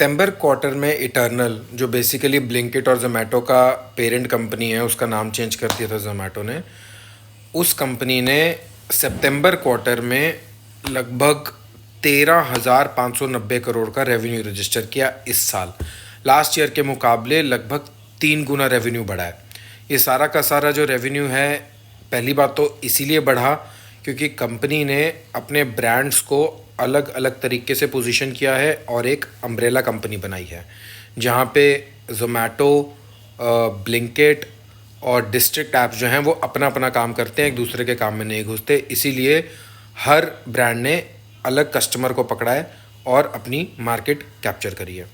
सितंबर quarter में eternal जो basically Blinkit और जोमेटो का पेरेंट कंपनी है, उसका नाम चेंज कर दिया था जोमेटो ने। उस कंपनी ने सितंबर क्वार्टर में लगभग 13,590 करोड़ का रेवेन्यू रजिस्टर किया इस साल। लास्ट ईयर के मुकाबले लगभग 3 गुना रेवेन्यू बढ़ा है। ये सारा का सारा जो रेवेन्यू है, पहली बात तो इसीलिए बढ़ा क्योंकि कंपनी ने अपने ब्रांड्स को अलग अलग तरीके से पोजीशन किया है और एक अम्ब्रेला कंपनी बनाई है, जहाँ पे जोमेटो, ब्लिंकिट और डिस्ट्रिक्ट ऐप्स जो हैं वो अपना अपना काम करते हैं, एक दूसरे के काम में नहीं घुसते। इसीलिए हर ब्रांड ने अलग कस्टमर को पकड़ा है और अपनी मार्केट कैप्चर करी है।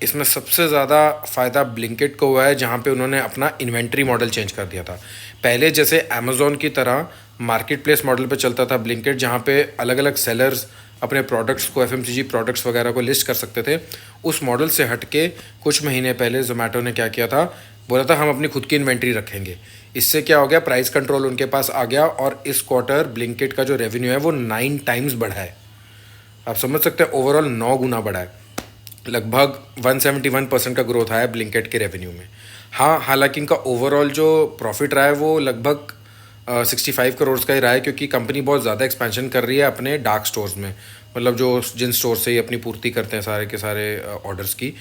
इसमें सबसे ज़्यादा फ़ायदा ब्लिंकिट को हुआ है, जहाँ पे उन्होंने अपना इन्वेंट्री मॉडल चेंज कर दिया था। पहले जैसे अमेज़ॉन की तरह मार्केट प्लेस मॉडल पे चलता था ब्लिंकिट, जहाँ पे अलग अलग सेलर्स अपने प्रोडक्ट्स को, एफएमसीजी प्रोडक्ट्स वगैरह को लिस्ट कर सकते थे। उस मॉडल से हट के कुछ महीने पहले जोमेटो ने क्या किया था, बोला था हम अपनी खुद की इन्वेंट्री रखेंगे। इससे क्या हो गया, प्राइस कंट्रोल उनके पास आ गया और इस क्वार्टर ब्लिंकिट का जो रेवेन्यू है वो 9 टाइम्स बढ़ा है। आप समझ सकते हैं, ओवरऑल 9 गुना बढ़ा है। लगभग 171% का ग्रोथ आया है ब्लिंकिट के रेवेन्यू में। हाँ, हालांकि इनका ओवरऑल जो प्रॉफिट रहा है वो लगभग 65 करोड़ का ही रहा है, क्योंकि कंपनी बहुत ज़्यादा एक्सपेंशन कर रही है अपने डार्क स्टोर्स में, मतलब जो जिन स्टोर से ही अपनी पूर्ति करते हैं सारे के सारे ऑर्डर्स की।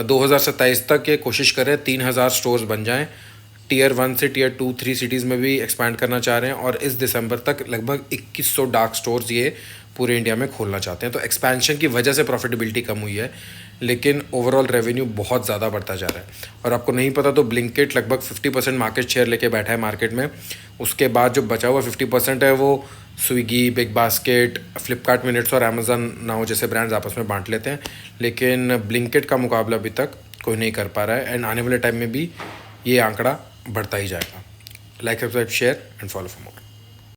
2027 तक ये कोशिश करें 3,000 स्टोर्स बन जाएं। टियर 1 से टियर 2, 3 सिटीज़ में भी एक्सपैंड करना चाह रहे हैं और इस दिसंबर तक लगभग 2100 डार्क स्टोर्स ये पूरे इंडिया में खोलना चाहते हैं। तो एक्सपेंशन की वजह से प्रॉफिटेबिलिटी कम हुई है, लेकिन ओवरऑल रेवेन्यू बहुत ज़्यादा बढ़ता जा रहा है। और आपको नहीं पता तो ब्लिंकिट लगभग 50% मार्केट शेयर लेके बैठा है मार्केट में। उसके बाद जो बचा हुआ 50% है वो Swiggy, big basket, Flipkart minutes और अमेज़न नाउ जैसे ब्रांड्स आपस में बांट लेते हैं, लेकिन ब्लिंकिट का मुकाबला अभी तक कोई नहीं कर पा रहा है। एंड आने वाले टाइम में भी ये आंकड़ा बढ़ता ही जाएगा। Like, subscribe, share and follow for more.